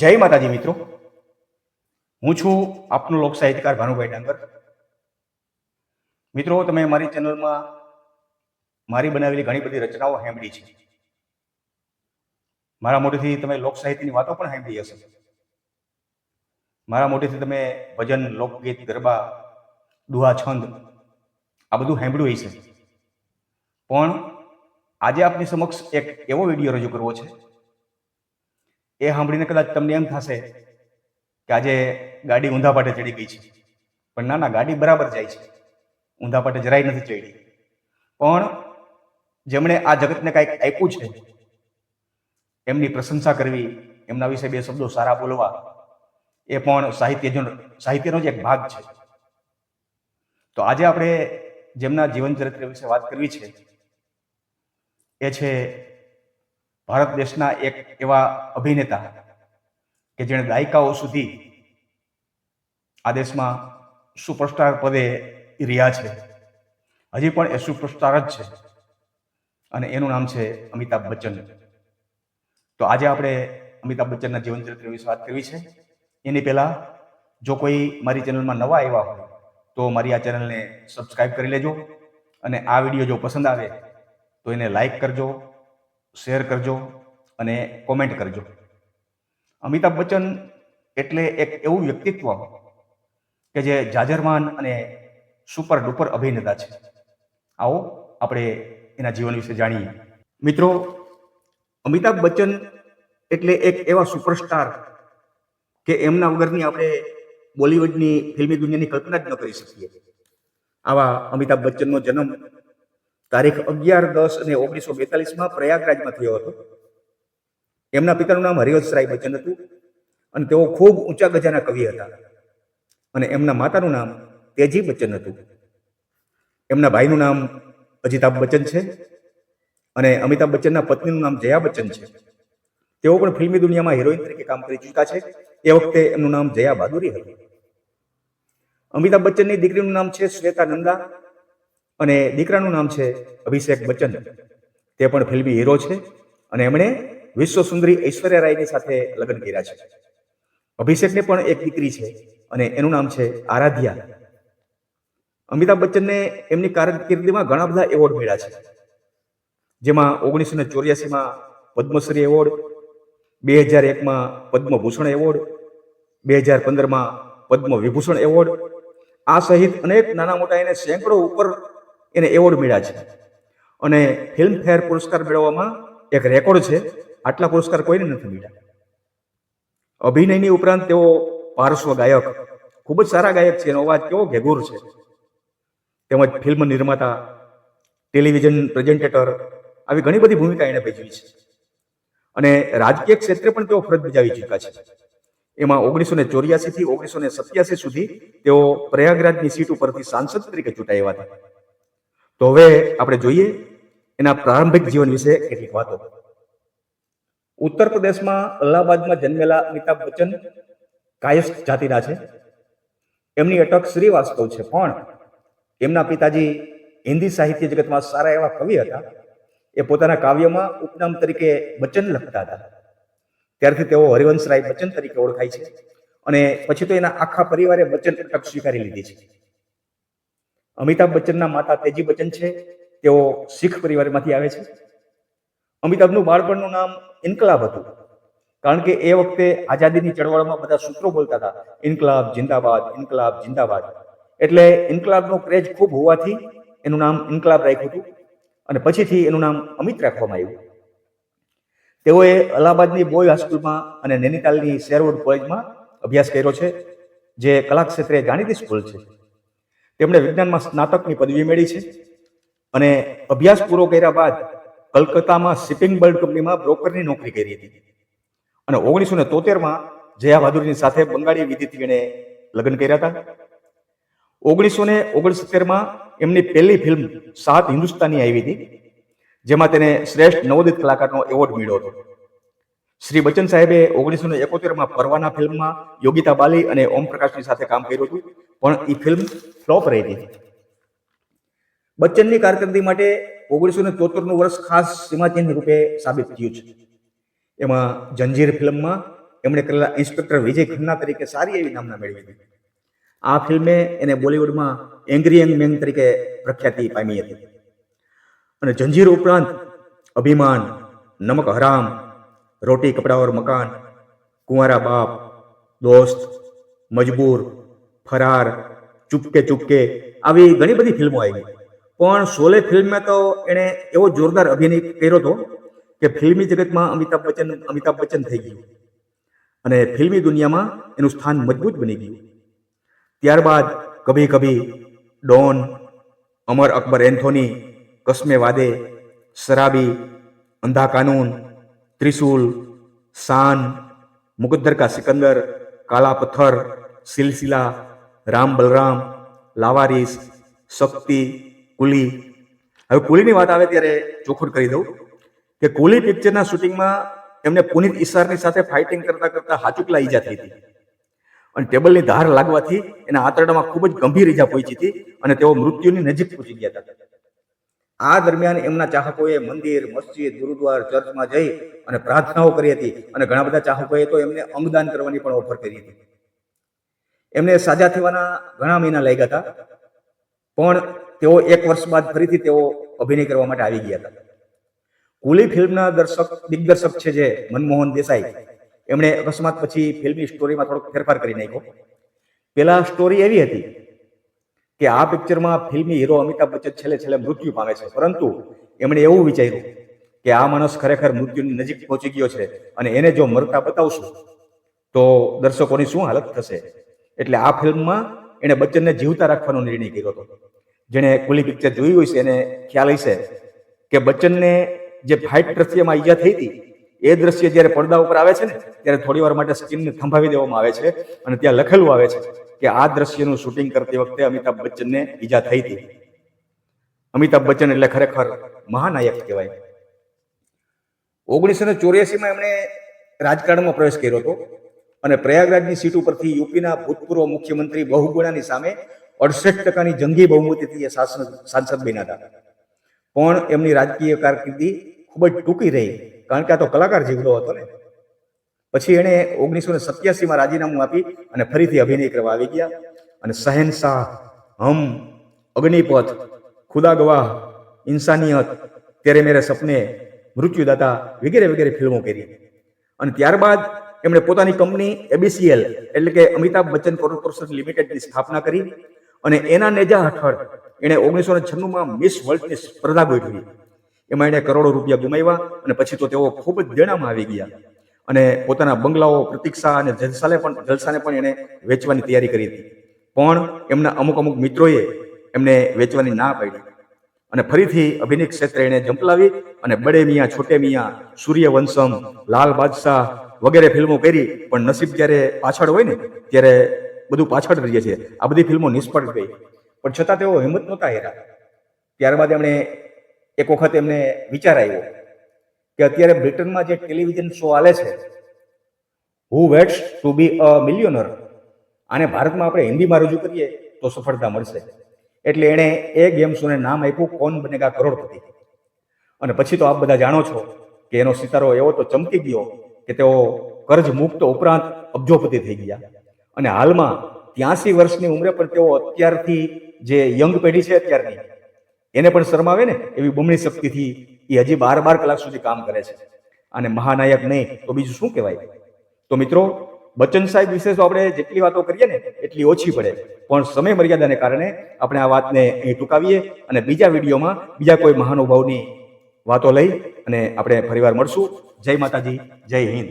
જય માતાજી મિત્રો, હું છું આપનો લોક સાહિત્યકાર ભાનુભાઈ ડાંગર. મિત્રો, તમે મારી ચેનલમાં મારી બનાવેલી ઘણી બધી રચનાઓ સાંભળી છે. મારા મોઢેથી તમે લોક સાહિત્યની વાતો પણ સાંભળી હશે. મારા મોઢેથી તમે ભજન, લોકગીત, ગરબા, દુહા, છંદ આ બધું સાંભળ્યું હશે. પણ આજે આપની સમક્ષ એક એવો વિડીયો રજૂ કરવો છે, એ સાંભળીને કદાચ તમને એમ થશે કે આજે ગાડી ઊંધા પાટે ચડી ગઈ છે. પણ ના ના, ગાડી બરાબર જાય છે, ઊંધા પાટે જરાય નથી ચડી. પણ જેમણે આ જગતને કાંઈક આપ્યું છે એમની પ્રશંસા કરવી, એમના વિશે બે શબ્દો સારા બોલવા, એ પણ સાહિત્યનો જ એક ભાગ છે. તો આજે આપણે જેમના જીવન ચરિત્ર વિશે વાત કરવી છે એ છે ભારત દેશના એક એવા અભિનેતા કે જેણે દાયકાઓ સુધી આ દેશમાં સુપરસ્ટાર પદે રહ્યા છે. હજી પણ એ સુપરસ્ટાર જ છે અને એનું નામ છે અમિતાભ બચ્ચન. તો આજે આપણે અમિતાભ બચ્ચનના જીવન ચરિત્ર વિશે વાત કરવી છે. એની પહેલા જો કોઈ મારી ચેનલમાં નવા આવ્યા હોય તો મારી આ ચેનલને સબસ્ક્રાઇબ કરી લેજો અને આ વિડીયો જો પસંદ આવે તો એને લાઈક કરજો, શેર કરજો અને કોમેન્ટ કરજો. અમિતાભ બચ્ચન એટલે એક એવું વ્યક્તિત્વ કે જે જાજરમાન અને સુપર ડુપર અભિનેતા છે. આવો આપણે એના જીવન વિશે જાણીએ. મિત્રો, અમિતાભ બચ્ચન એટલે એક એવા સુપરસ્ટાર કે એમના વગરની આપણે બોલિવૂડની ફિલ્મી દુનિયાની કલ્પના જ ન કરી શકીએ. આવા અમિતાભ બચ્ચનનો જન્મ તારીખ 11/10/1942 પ્રયાગરાજમાં થયો હતો. એમના પિતાનું નામ હરિવંશરાય બચ્ચન હતું અને તેઓ ખૂબ ઊંચા ગજાના કવિ હતા. અને એમના માતાનું નામ તેજી બચ્ચન હતું. એમના ભાઈનું નામ અજિતાભ બચ્ચન છે અને અમિતાભ બચ્ચનના પત્નીનું નામ જયા બચ્ચન છે. તેઓ પણ ફિલ્મી દુનિયામાં હિરોઈન તરીકે કામ કરી ચૂક્યા છે. એ વખતે એમનું નામ જયા બહાદુરી હતું. અમિતાભ બચ્ચનની દીકરીનું નામ છે શ્વેતા નંદા અને દીકરાનું નામ છે અભિષેક બચ્ચન. તે પણ ફિલ્મી હીરો છે અને એમણે વિશ્વ સુંદરી ઐશ્વર્યા રાયની સાથે લગ્ન કર્યા છે. અભિષેકને પણ એક દીકરી છે અને એનું નામ છે આરાધ્યા. અમિતાભ બચ્ચનને એમની કારકિર્દીમાં ઘણા બધા એવોર્ડ મળ્યા છે, જેમાં 1984માં Padmashri award, 2001માં Padma Bhushan award, 2015માં Padma Vibhushan award, આ સહિત અનેક નાના મોટા એને સેંકડો ઉપર એને એવોર્ડ મળ્યા છે. અને ફિલ્મફેર પુરસ્કાર મેળવવામાં એક રેકોર્ડ છે. આટલા પુરસ્કાર કોઈને નથી મળ્યા. અભિનયની ઉપરાંત તેઓ પાર્શ્વ ગાયક, ખૂબ જ સારા ગાયક છે. એનો અવાજ કેવો ઘેઘૂર છે. તેમજ ફિલ્મ નિર્માતા, ટેલિવિઝન પ્રેઝન્ટેટર, આવી ઘણી બધી ભૂમિકા એને ભજવી છે. અને રાજકીય ક્ષેત્રે પણ તેઓ ફરજ બજાવી ચૂક્યા છે. એમાં 1984 થી 1987 સુધી તેઓ પ્રયાગરાજની સીટ ઉપરથી સાંસદ તરીકે ચૂંટાયા હતા. તો હવે આપણે જોઈએ એના પ્રારંભિક જીવન વિશે કેટલીક વાતો. ઉત્તર પ્રદેશમાં અલ્હાબાદમાં જન્મેલા અમિતાભ બચ્ચન કાયસ્થ જાતિના છે. એમની અટક શ્રીવાસ્તવ છે, પણ એમના પિતાજી હિન્દી સાહિત્ય જગતમાં સારા એવા કવિ હતા. એ પોતાના કાવ્યમાં ઉપનામ તરીકે બચ્ચન લખતા હતા. ત્યારથી તેઓ હરિવંશરાય બચ્ચન તરીકે ઓળખાય છે અને પછી તો એના આખા પરિવારે બચ્ચન અટક સ્વીકારી લીધી છે. અમિતાભ બચ્ચનના માતા તેજી બચ્ચન છે. તેઓ શીખ પરિવારમાંથી આવે છે. અમિતાભનું બાળપણનું નામ ઇન્કલાબ હતું, કારણ કે એ વખતે આઝાદીની ચળવળમાં બધા સૂત્રો બોલતા હતા, ઇન્કલાબ જિંદાબાદ, ઇન્કલાબ જિંદાબાદ. એટલે ઇન્કલાબનો ક્રેઝ ખૂબ હોવાથી એનું નામ ઇન્કલાબ રાખ્યું હતું અને પછીથી એનું નામ અમિત રાખવામાં આવ્યું. તેઓએ અલ્હાબાદની બોય હાઈસ્કૂલમાં અને નૈનીતાલની શેરવુડ કોલેજમાં અભ્યાસ કર્યો છે, જે કલા ક્ષેત્રે જાણીતી સ્કૂલ છે. તેમણે વિજ્ઞાનમાં સ્નાતકની પદવી મેળવી છે અને અભ્યાસ પૂરો કર્યા બાદ કલકત્તામાં શિપિંગ બર્ડ કંપનીમાં બ્રોકરની નોકરી કરી હતી. અને 1973માં જયા બહાદુરીની સાથે બંગાળી વિધિથી એણે લગ્ન કર્યા હતા. 1969માં એમની પહેલી ફિલ્મ સાત હિન્દુસ્તાની આવી હતી, જેમાં તેને શ્રેષ્ઠ નવોદિત કલાકારનો એવોર્ડ મળ્યો હતો. શ્રી બચ્ચન સાહેબે 1971માં પરવાના ફિલ્મમાં યોગિતા બાલી અને ઓમ પ્રકાશની સાથે કામ કર્યું હતું, પણ એ ફિલ્મ ફ્લોપ રહી હતી. બચ્ચનની કારકિર્દી માટે 1974નું વર્ષ ખાસ સીમાચિહ્ન રૂપે સાબિત થયું છે. એમાં જંજીર ફિલ્મમાં એમણે કરેલા ઇન્સ્પેક્ટર વિજય ખન્ના તરીકે સારી એવી નામના મેળવી હતી. આ ફિલ્મે એને બોલિવૂડમાં એંગ્રી યંગ મેન તરીકે પ્રખ્યાતિ પામી હતી. અને જંજીર ઉપરાંત અભિમાન, નમક હરામ, રોટી કપડા ઓર મકાન, કુંવારા બાપ, દોસ્ત, મજબૂર, ફરાર, ચુપકે ચુપકે આવી ઘણી બધી ફિલ્મો આવી. પણ શોલે ફિલ્મમાં તો એણે એવો જોરદાર અભિનય કર્યો હતો કે ફિલ્મી જગતમાં અમિતાભ બચ્ચન થઈ ગયું અને ફિલ્મી દુનિયામાં એનું સ્થાન મજબૂત બની ગયું. ત્યારબાદ કભી કભી, ડોન, અમર અકબર એન્થોની, કસ્મે વાદે, શરાબી, અંધા કાનૂન, ત્રિશુલ, શાન, મુકદ્દર કા સિકંદર, કાલા પથ્થર, સિલસિલા, રામ બલરામ, લાવારીસ, શક્તિ, કુલી. હવે કુલીની વાત આવે ત્યારે ચોખવટ કરી દઉં કે કુલી પિક્ચરના શૂટિંગમાં એમને પુનીત ઈસારની સાથે ફાઇટિંગ કરતા કરતા હાચુકલા ઈજા થઈ હતી અને ટેબલની ધાર લાગવાથી એના આંતરડામાં ખૂબ જ ગંભીર ઈજા પહોંચી હતી અને તેઓ મૃત્યુની નજીક પહોંચી ગયા હતા. આ દરમિયાન એમના ચાહકોએ મંદિર, મસ્જિદ, ગુરુદ્વાર, ચર્ચમાં જઈ અને પ્રાર્થનાઓ કરી હતી અને ઘણા બધા ચાહકોએ તો એમને અંગદાન કરવાની પણ ઓફર કરી હતી. એમને સાજા થવાના ઘણા મહિના લાગ્યા હતા, પણ તેઓ 1 વર્ષ બાદ ફરીથી તેઓ અભિનય કરવા માટે આવી ગયા હતા. કુલી ફિલ્મના દિગ્દર્શક છે જે મનમોહન દેસાઈ, એમણે અકસ્માત પછી ફિલ્મની સ્ટોરીમાં થોડોક ફેરફાર કરી નાખ્યો. પેલા સ્ટોરી એવી હતી કે આ પિક્ચરમાં ફિલ્મી હીરો અમિતાભ બચ્ચન છેલ્લે મૃત્યુ પામે છે, પરંતુ એમણે એવું વિચાર્યું કે આ માણસ ખરેખર મૃત્યુની નજીક પહોંચી ગયો છે અને એને જો મરતા બતાવશું તો દર્શકોની શું હાલત થશે. એટલે આ ફિલ્મમાં એણે બચ્ચનને જીવતા રાખવાનો નિર્ણય કર્યો હતો. જેણે કુલી પિક્ચર જોયું હશે એને ખ્યાલ હશે કે બચ્ચનને જે ફાઇટ દ્રશ્યમાં ઈજા થઈ હતી એ દ્રશ્ય જ્યારે પડદા ઉપર આવે છે ને ત્યારે થોડી વાર માટે સ્ક્રીનને થંભાવી દેવામાં આવે છે અને ત્યાં લખેલું આવે છે કે આ દ્રશ્યનું શૂટિંગ કરતી વખતે અમિતાભ બચ્ચનને ઈજા થઈ હતી. અમિતાભ બચ્ચન એટલે ખરેખર મહાનાયક કહેવાય. 1984માં એમણે રાજકારણમાં પ્રવેશ કર્યો હતો અને પ્રયાગરાજની સીટ ઉપરથી યુપીના ભૂતપૂર્વ મુખ્યમંત્રી બહુગુણાની સામે 68% જંગી બહુમતીથી એ સાંસદ બન્યા હતા. પણ એમની રાજકીય કારકિર્દી ખૂબ જ ટૂંકી રહી, કારણ કે આ તો કલાકાર જીવડો હતો ને. પછી એણે 1987માં રાજીનામું આપી અને ફરીથી અભિનય કરવા આવી ગયા અને શહેનશાહ, હમ, અગ્નિપથ, ખુદા ગવાહ, ઇન્સાનિયત, તેરે મેરે સપને, મૃત્યુદાતા વગેરે વગેરે ફિલ્મો કરી. અને ત્યારબાદ એમણે પોતાની કંપની ABCL એટલે કે અમિતાભ બચ્ચન કોર્પોરેશન લિમિટેડની સ્થાપના કરી અને એના નેજા હેઠળ એણે 1996માં મિસ વર્લ્ડની સ્પર્ધા ગોઠવી. એમાં એણે કરોડો રૂપિયા ગુમાવ્યા અને પછી તો તેઓ ખૂબ જ દેણામાં આવી ગયા અને પોતાના બંગલાઓ, પ્રતીક્ષા અને જલસાને પણ એણે વેચવાની તૈયારી કરી હતી. પણ એમના અમુક મિત્રોએ એમને વેચવાની ના પાડી અને ફરીથી અભિનય ક્ષેત્રે એણે ઝંપલાવી અને બડે મિયાં, છોટે મિયાં, સૂર્યવંશમ, લાલ બાદશાહ વગેરે ફિલ્મો કરી. પણ નસીબ જ્યારે પાછળ હોય ને ત્યારે બધું પાછળ રહી છે. આ બધી ફિલ્મો નિષ્ફળ ગઈ, પણ છતાં તેઓ હિંમત નહોતા હાર્યા. ત્યારબાદ એમણે એક વખત એમને વિચાર આવ્યો કે અત્યારે બ્રિટનમાં જે ટેલિવિઝન શો ચાલે છે, હુ વેટ્સ ટુ બી અ મિલિયોનર, આને ભારતમાં આપણે હિન્દીમાં રજૂ કરીએ તો સફળતા મળશે. એટલે એણે એ ગેમ શોને નામ આપ્યું કોન બનેગા કરોડપતિ. અને પછી તો આપ બધા જાણો છો કે એનો સિતારો એવો તો ચમકી ગયો કે તેઓ કર્જ મુક્ત ઉપરાંત અબજોપતિ થઈ ગયા. અને હાલમાં 83 વર્ષની ઉંમરે પણ તેઓ અત્યારથી જે યંગ પેઢી છે અત્યારની એને પણ શરમાવે ને એવી બમણી શક્તિથી એ હજી 12 કલાક સુધી કામ કરે છે. અને મહાનાયક નહીં તો બીજું શું કહેવાય. તો મિત્રો, બચ્ચન સાહેબ વિશે તો આપણે જેટલી વાતો કરીએ ને એટલી ઓછી પડે, પણ સમય મર્યાદાને કારણે આપણે આ વાતને અહીં ટૂંકાવીએ અને બીજા વિડીયોમાં બીજા કોઈ મહાનુભાવની વાતો લઈ અને આપણે ફરીવાર મળશું. જય માતાજી, જય હિન્દ.